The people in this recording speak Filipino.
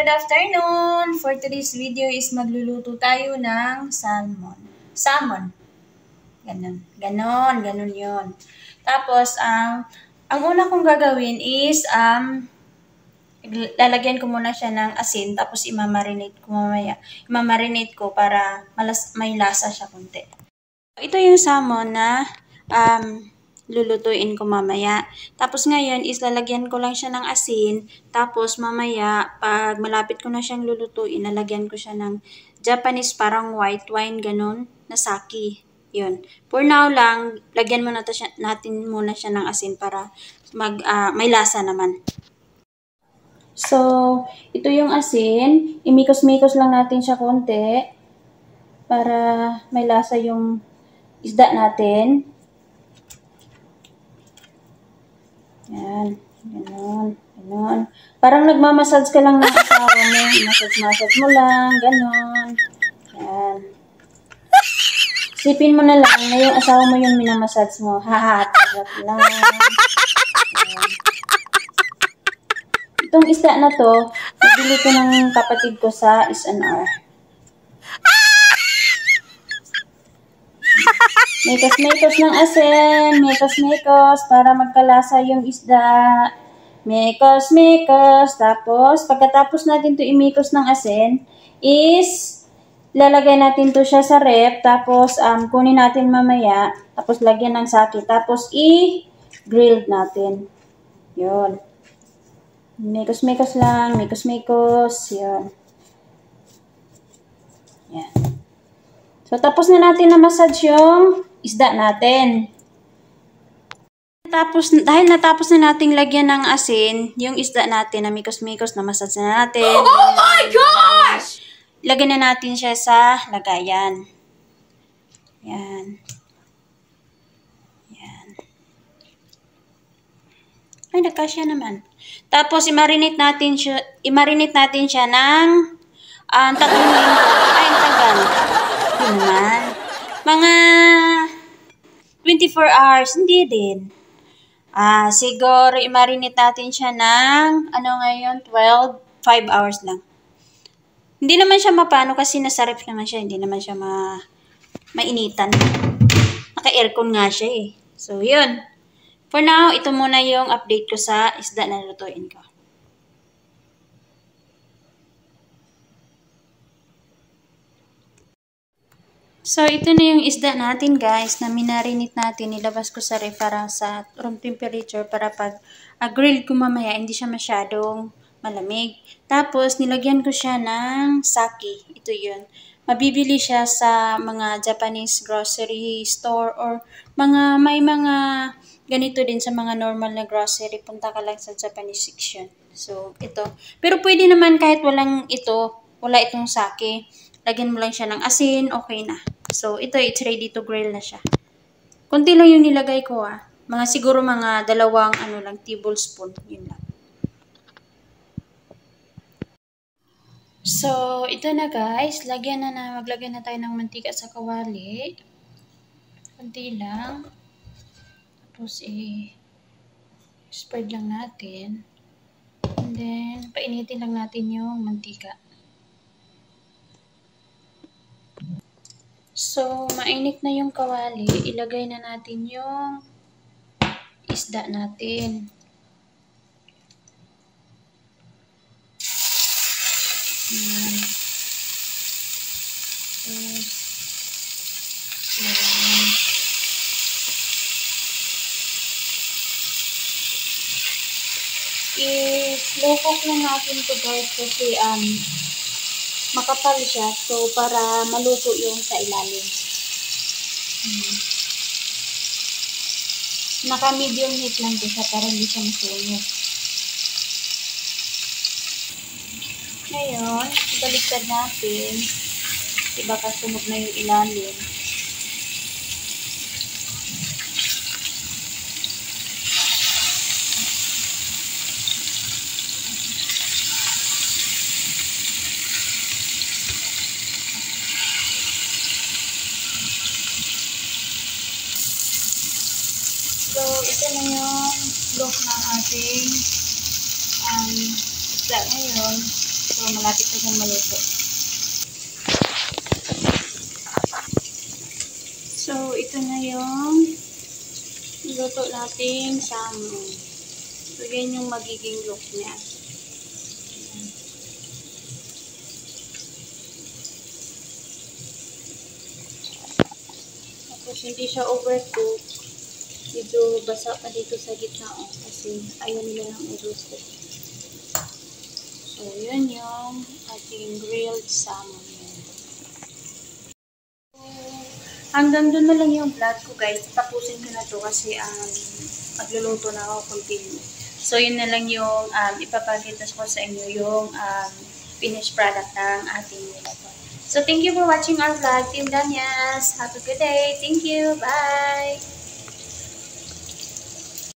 good afternoon! For today's video is magluluto tayo ng salmon. Salmon. Ganon yun. Tapos, ang una kong gagawin is, lalagyan ko muna siya ng asin, tapos imamarinate ko mamaya. Imamarinate ko para may lasa siya kunti. Ito yung salmon na, lulutuin ko mamaya. Tapos ngayon is lalagyan ko lang siya ng asin. Tapos mamaya, pag malapit ko na siyang lulutuin, lalagyan ko siya ng Japanese parang white wine, ganun, na sake. Yun. For now lang, lagyan natin muna siya ng asin para may lasa naman. So, ito yung asin. Imikos-mikos lang natin siya konti para may lasa yung isda natin. Yan, ganon. Parang nagmamassage ka lang ng asawa mo. Massage mo lang, ganon. Yan. Isipin mo na lang na yung asawa mo yung minamassage mo. Tarap lang. Yan. Itong isda na to, nabili ko ng kapatid ko sa S&R. Mekos-mekos ng asin, mekos-mekos para magkalasa yung isda. Mekos-mekos. Tapos, pagkatapos natin to imikos ng asin, is lalagay natin to siya sa rep. Tapos, kunin natin mamaya. Tapos, lagyan ng sake. Tapos, i-grill natin. Yun. Mekos-mekos lang. Mekos-mekos. Yun. Yan. So, tapos na natin na massage yung isda natin. Dahil natapos na nating lagyan ng asin, yung isda natin na mikos-mikos na massage na natin. Oh my gosh! Lagyan na natin siya sa lagayan. Yan. Yan. Ay, nagkasya naman. Tapos, i-marinate natin siya ng 3 linggo. Ay, ang tagal. Yun naman. Mga 24 hours. Hindi din. Siguro, i-marinate natin siya ng, 5 hours lang. Hindi naman siya mapano kasi nasa ref naman siya. Hindi naman siya mainitan. Naka-aircon nga siya eh. So, yun. For now, ito muna yung update ko sa isda na lutuin ko. So, ito na yung isda natin guys na minarinate natin. Nilabas ko sa ref para sa room temperature para pag grill ko mamaya hindi siya masyadong malamig. Tapos, nilagyan ko siya ng sake. Ito yun. Mabibili siya sa mga Japanese grocery store or may mga ganito din sa mga normal na grocery. Punta ka lang sa Japanese section. So, ito. Pero pwede naman kahit wala itong sake. Lagyan mo lang siya ng asin, okay na. So, ito, it's ready to grill na siya. Kunti lang yung nilagay ko siguro mga 2 tablespoon. Yun lang. So, ito na guys. Maglagay na tayo ng mantika sa kawali. Kunti lang. Tapos, spread lang natin. And then, painitin lang natin yung mantika. So, mainit na yung kawali. Ilagay na natin yung isda natin. Yan. I-slow cook lang natin to guys kasi makapal siya. So, para maluto yung sa ilalim. Naka-medium heat lang to siya para hindi siya masunog. Ngayon, baliktad natin. Diba kasunog na yung ilalim. So, ito na yung look ng ating isda ngayon. So, malapit na siyang maluto. So, ito na yung luto nating salmon. So, yan yung magiging look niya. Tapos, hindi siya overcook. Medyo basa pa dito sa gitna, oh, kasi ayaw nila ng i-roasted. So, yun yung ating grilled salmon. Hanggang doon na lang yung vlog ko, guys. Tapusin ko na to kasi magluluto na ako continue. So, yun na lang yung ipapakita ko sa inyo yung finished product ng ating nilaban. So, thank you for watching our vlog. Team Danyas, have a good day. Thank you. Bye!